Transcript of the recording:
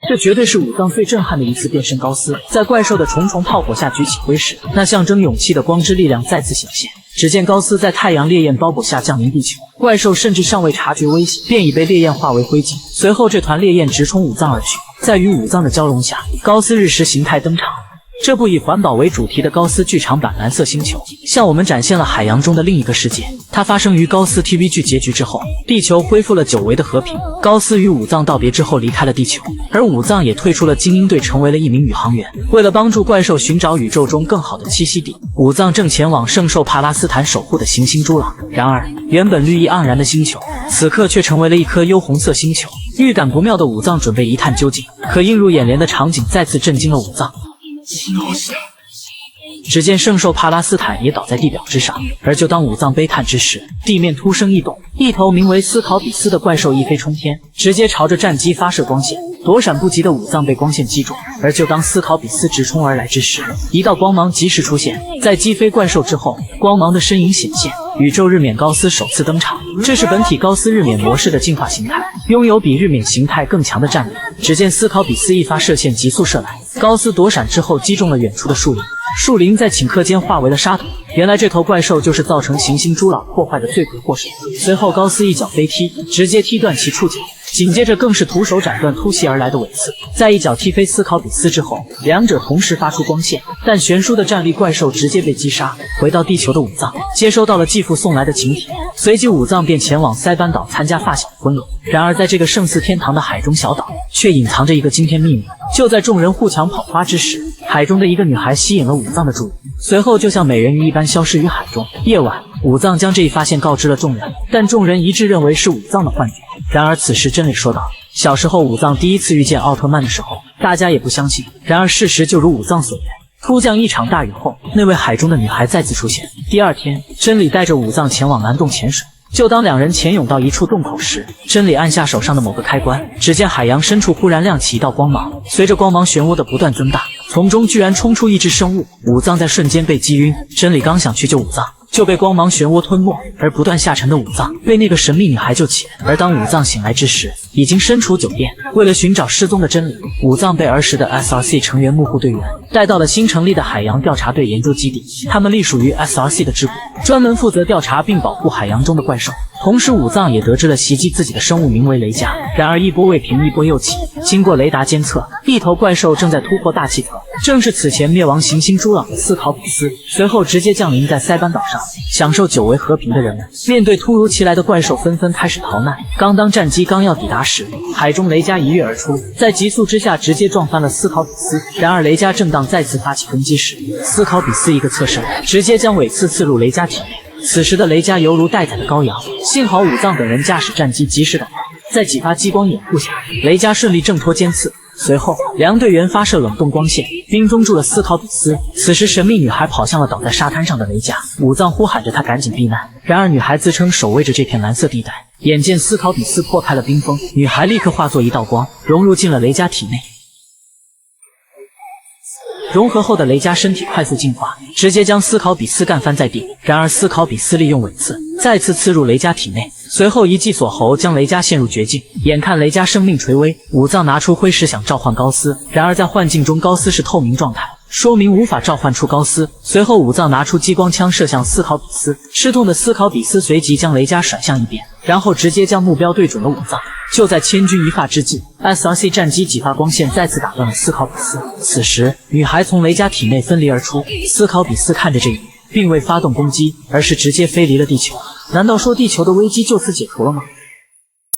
这绝对是武藏最震撼的一次变身。高斯在怪兽的重重炮火下举起挥时，那象征勇气的光之力量再次显现。只见高斯在太阳烈焰包裹下降临地球，怪兽甚至尚未察觉危险，便已被烈焰化为灰烬。随后，这团烈焰直冲武藏而去，在与武藏的交融下，高斯日食形态登场。这部以环保为主题的高斯剧场版蓝色星球，向我们展现了海洋中的另一个世界。它发生于高斯 TV 剧结局之后，地球恢复了久违的和平。高斯与武藏道别之后离开了地球，而武藏也退出了精英队，成为了一名宇航员。为了帮助怪兽寻找宇宙中更好的栖息地，武藏正前往圣兽帕拉斯坦守护的行星朱朗。然而，原本绿意盎然的星球，此刻却成为了一颗幽红色星球。预感不妙的武藏准备一探究竟，可映入眼帘的场景再次震惊了武藏。只见圣兽帕拉斯坦也倒在地表之上，而就当武藏悲叹之时，地面突生异动，一头名为斯考比斯的怪兽一飞冲天，直接朝着战机发射光线。躲闪不及的武藏被光线击中，而就当斯考比斯直冲而来之时，一道光芒及时出现，在击飞怪兽之后，光芒的身影显现，宇宙日冕高斯首次登场。这是本体高斯日冕模式的进化形态，拥有比日冕形态更强的战力。只见斯考比斯一发射线急速射来，高斯躲闪之后击中了远处的树林，树林在顷刻间化为了沙土。原来这头怪兽就是造成行星朱朗破坏的罪魁祸首。随后高斯一脚飞踢，直接踢断其触角，紧接着更是徒手斩断突袭而来的尾刺，在一脚踢飞斯考比斯之后，两者同时发出光线，但悬殊的战力怪兽直接被击杀。回到地球的武藏接收到了继父送来的请帖，随即武藏便前往塞班岛参加发小的婚礼。然而在这个胜似天堂的海中小岛，却隐藏着一个惊天秘密。就在众人互抢跑花之时，海中的一个女孩吸引了武藏的注意，随后就像美人鱼一般消失于海中。夜晚，武藏将这一发现告知了众人，但众人一致认为是武藏的幻觉。然而此时真理说道，小时候武藏第一次遇见奥特曼的时候，大家也不相信。然而事实就如武藏所言，突降一场大雨后，那位海中的女孩再次出现。第二天，真理带着武藏前往蓝洞潜水。就当两人潜泳到一处洞口时，真理按下手上的某个开关，只见海洋深处忽然亮起一道光芒，随着光芒漩涡的不断增大，从中居然冲出一只生物。武藏在瞬间被击晕，真理刚想去救武藏，就被光芒漩涡吞没，而不断下沉的武藏被那个神秘女孩救起。而当武藏醒来之时，已经身处酒店。为了寻找失踪的真理，武藏被儿时的 SRC 成员幕后队员带到了新成立的海洋调查队研究基地，他们隶属于 SRC 的支部，专门负责调查并保护海洋中的怪兽。同时武藏也得知了袭击自己的生物名为雷加。然而一波未平一波又起，经过雷达监测，一头怪兽正在突破大气层，正是此前灭亡行星朱朗的斯考比斯。随后直接降临在塞班岛上，享受久违和平的人们面对突如其来的怪兽纷纷开始逃难。当战机刚要抵达时，海中雷加一跃而出，在急速之下直接撞翻了斯考比斯。然而雷加正当再次发起攻击时，斯考比斯一个侧身，直接将尾刺刺入雷加体内。此时的雷加犹如待宰的羔羊，幸好武藏等人驾驶战机及时赶到，在几发激光掩护下，雷加顺利挣脱尖刺。随后，两队员发射冷冻光线，冰封住了斯考比斯。此时，神秘女孩跑向了倒在沙滩上的雷加，武藏呼喊着她赶紧避难。然而，女孩自称守卫着这片蓝色地带。眼见斯考比斯破开了冰封，女孩立刻化作一道光，融入进了雷加体内。融合后的雷加身体快速进化，直接将斯考比斯干翻在地。然而斯考比斯利用尾刺再次刺入雷加体内，随后一记锁喉将雷加陷入绝境。眼看雷加生命垂危，武藏拿出灰石想召唤高斯，然而在幻境中高斯是透明状态，说明无法召唤出高斯。随后武藏拿出激光枪射向斯考比斯，吃痛的斯考比斯随即将雷加甩向一边，然后直接将目标对准了武藏。就在千钧一发之际， SRC 战机几发光线再次打断了斯考比斯。此时女孩从雷加体内分离而出，斯考比斯看着这一幕，并未发动攻击，而是直接飞离了地球。难道说地球的危机就此解除了吗？